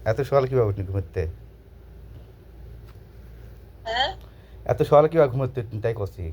এত সকালে কিভাবে উঠনি ঘুমোতে? হ্যাঁ, এত সকালে কিভাবে ঘুমোতে উঠনি তাই করছি।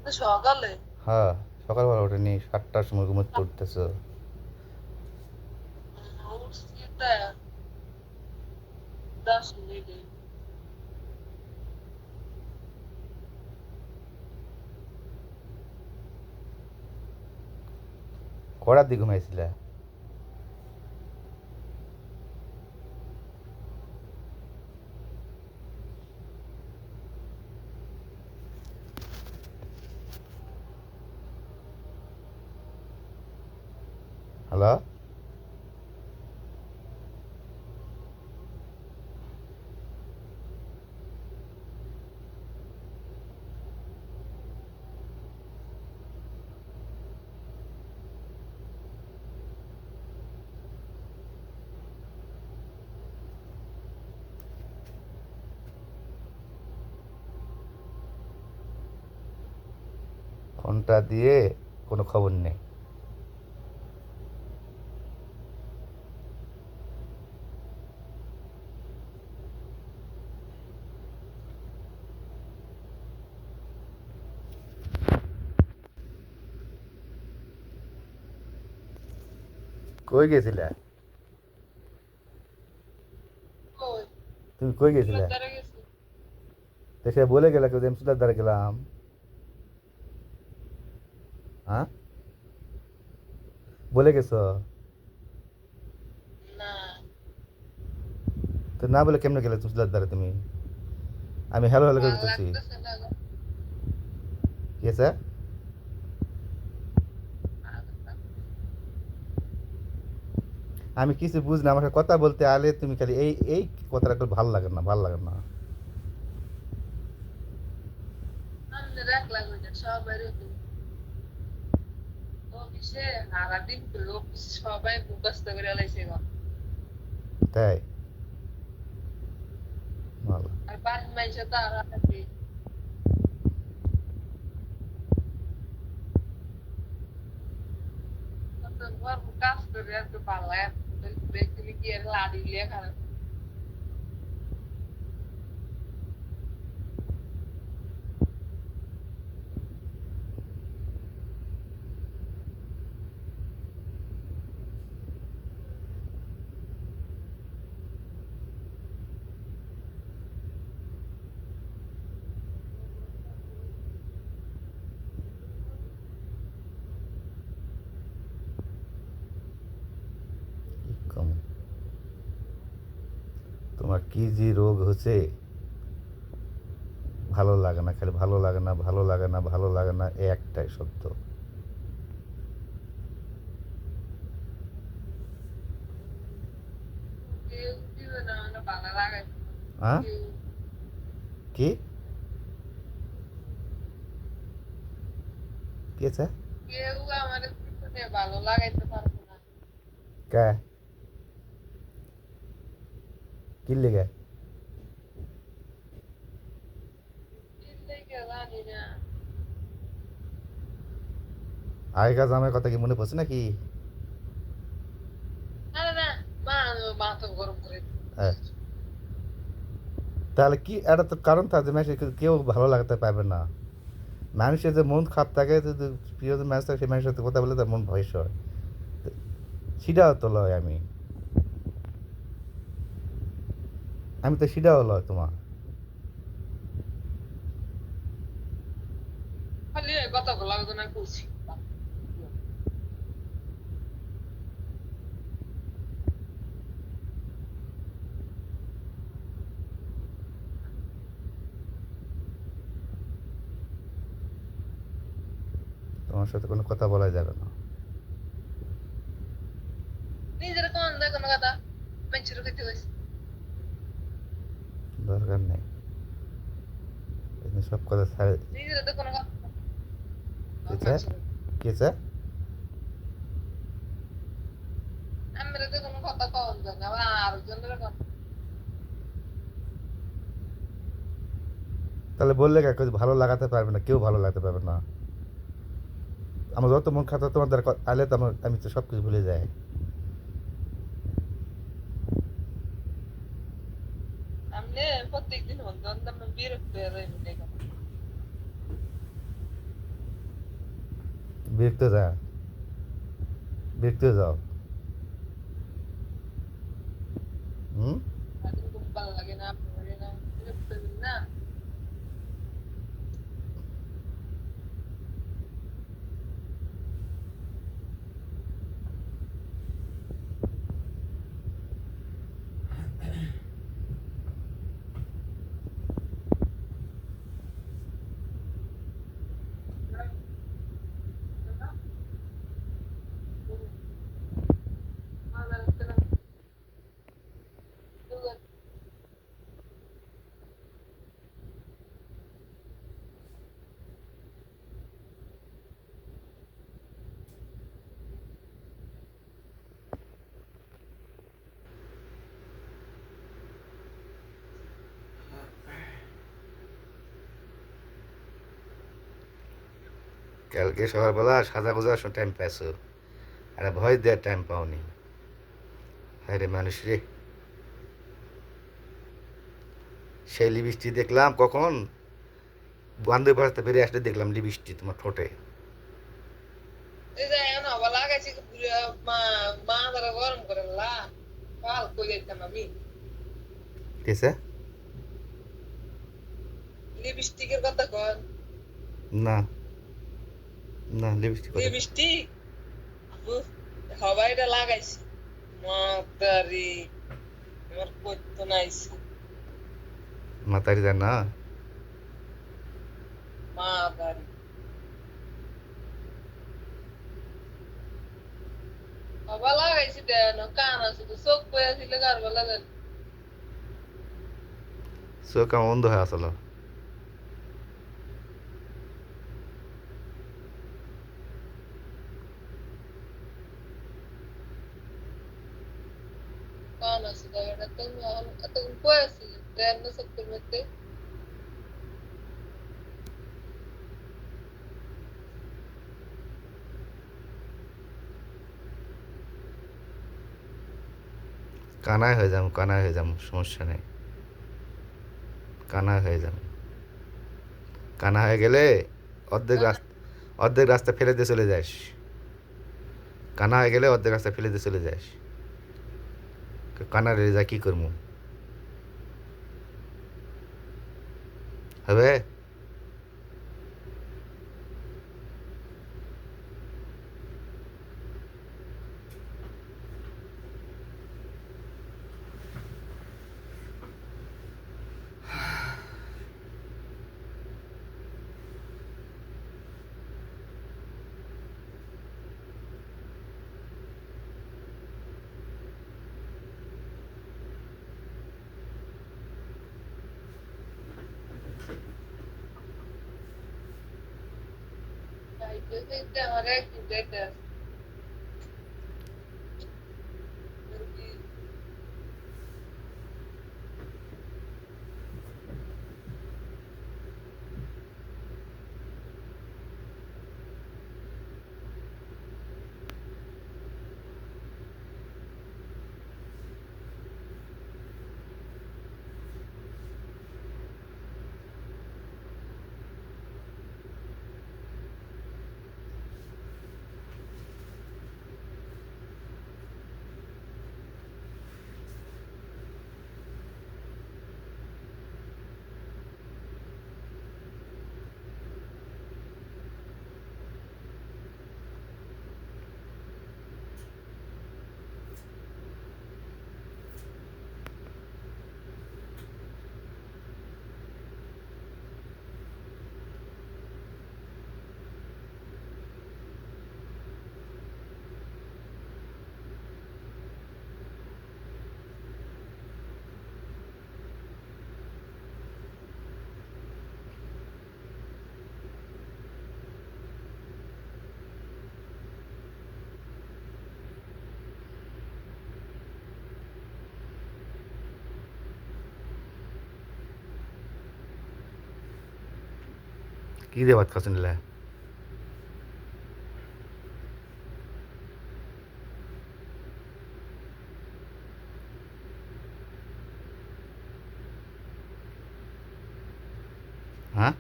তো সকালে হ্যাঁ, সকালবেলা ওঠেনি, 7টার সময় ঘুমোতে উঠতেছ। উঠছি তা 10 মিনিটে। কটার দিকে ঘুমাইছিলে? হ্যালো? ফোনটা দিয়ে কোনো খবর নেই। কই গেছিলে? কই তুমি কই চুলার গেছিলে? ধারে গেছি। তো সে বলে গেলে কেউ আমি সুলার ধারে গেলাম। হ্যাঁ, বলে গেছো? না, তো না বলে কেমনে গেলে তুমি সুলার ধারে তুমি? আমি হ্যালো হ্যালো করে ভাল দিতেছি। লাগতেছে না গো। কি আছে? আমি কিছু বুঝ না, আমার সাথে কথা বলতে আলে তুমি খালি এই এই কথাটা একটু ভাল লাগে না, ভাল লাগে না। সামনে রাখলা কইটা সবাই রেখে অফিসে সারাদিন করে অফিস সবাই মুখস্থ করে লাইছে গো। তাই ভালো। আর বাড়ির মাইসে তো আর আছে কত ঘর কাজ করে আর তো ভালো লাগে না। দেখতে কি আর লাড়ি লিয়ে খারাপ কি কম, তোমার কি যে রোগ হচ্ছে, ভালো লাগে না, খালি ভালো লাগে না, ভালো লাগে না, ভালো লাগে না, এই একটাই সত্য। কেউ দিবে না মানে ভালো লাগে হ্যাঁ? কেউ কি কি আছে? কেউ আমাদের পিছনে ভালো লাগাইতে পারবে না। কে? কি লেগে? চিনলে কেউ জানি না। আগেকার জামের কথা কি মনে পড়ছে নাকি? আরে না, মা মাথা গরম করে হ্যাঁ, তাহলে কি এটা তো কারণ থাকে যে মানুষের কেউ ভালো লাগাতে পারবে না। মানুষের যে মন খারাপ থাকে, যদি প্রিয় যে মানুষ থাকে সেই মানুষের সাথে কথা বলে তার মন ভয়েস হয়। তো সেটাও তো লয় আমি, আমি তো সেটাও লয় তোমার। খালি এই কথাগুলো আলোচনা করছি। তোমার সাথে কোনো কথা বলা যাবে না। নিজের কোন দেয় কোনো কথা মানুষের কইতে হইছে। দরকার নেই, এই সব কথা ছাড়ে। নিজের তো কোনো কথা কেছে? দরকার ছিল না। কেছে? আমরা তো কোনো কথা কওয়া যায় না, আবার আরেকজনের কথা। তাহলে বললে কেউ ভালো লাগাতে পারবে না, কেউ ভালো লাগাতে পারবে না। আমার যত মন খারাপ তোমার দ্বারা আলে তো আমি তো সব কিছু ভুলে যাই। নে প্রত্যেকদিন হন্দ হন্দ বিরক্ত হয়ে যাই মনে কর বিরক্ত যা বিরক্ত যাও হুম সারাদিন ঘুম ভালো লাগে না আপনার না বিরক্ত হবেন না কালকে সকালবেলা সাজা গোজার টাইম পাইছো আরে ভয় দেওয়ার টাইম পাওনি হ্যাঁ রে মানুষ রে সেই লিপস্টিক দেখলাম কখন বান্ধবী বাড়িতে বেরিয়ে আসলে দেখলাম লিপস্টিক তোমার ঠোঁটে এই যে এখন হবা লাগাইছি মা মা ধরে গরম করে লা কাল কই যাইতাম আমি কেসে লিপস্টিকের কথা কন না না লিপস্টিক কথা লিপস্টিক হবা এটা লাগাইছি মা তারি আমার কইতো নাইছি মাতারি যায় না মা তারি হবা লাগাইছি দেন কান আছে তো চোখ পয়ে আসলে গারবা লাগাই চোখ আমার অন্ধ হয়ে আসলো কান আছে এটা তো এতক্ষণ পয়ে আছি দেন না সত্যের মধ্যে কানায় হয়ে যাম কানায় হয়ে যাম সমস্যা নেই কানা হয়ে যাম কানা হয়ে গেলে অর্ধেক রাস্তা ফেলে দিয়ে চলে যাস কানা হয়ে গেলে অর্ধেক রাস্তা ফেলে দিয়ে চলে যাস কানা রে যা কি করবো হবে যাইতে আমার একদিন যাইতে আছে কি দিয়ে ভাত খাচ্ছেন নিলে হ্যাঁ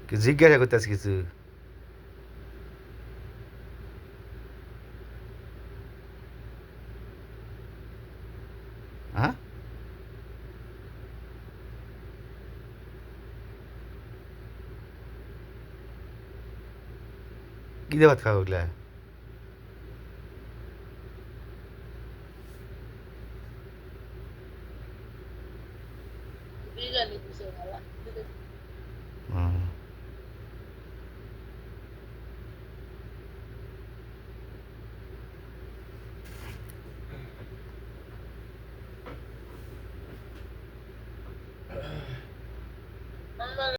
কি জিজ্ঞাসা করতেছি কিছু হ্যাঁ কি দিয়ে ভাত খাওয়া ওগুলা বিরিয়ানি দিছে ভালা হুম। আমার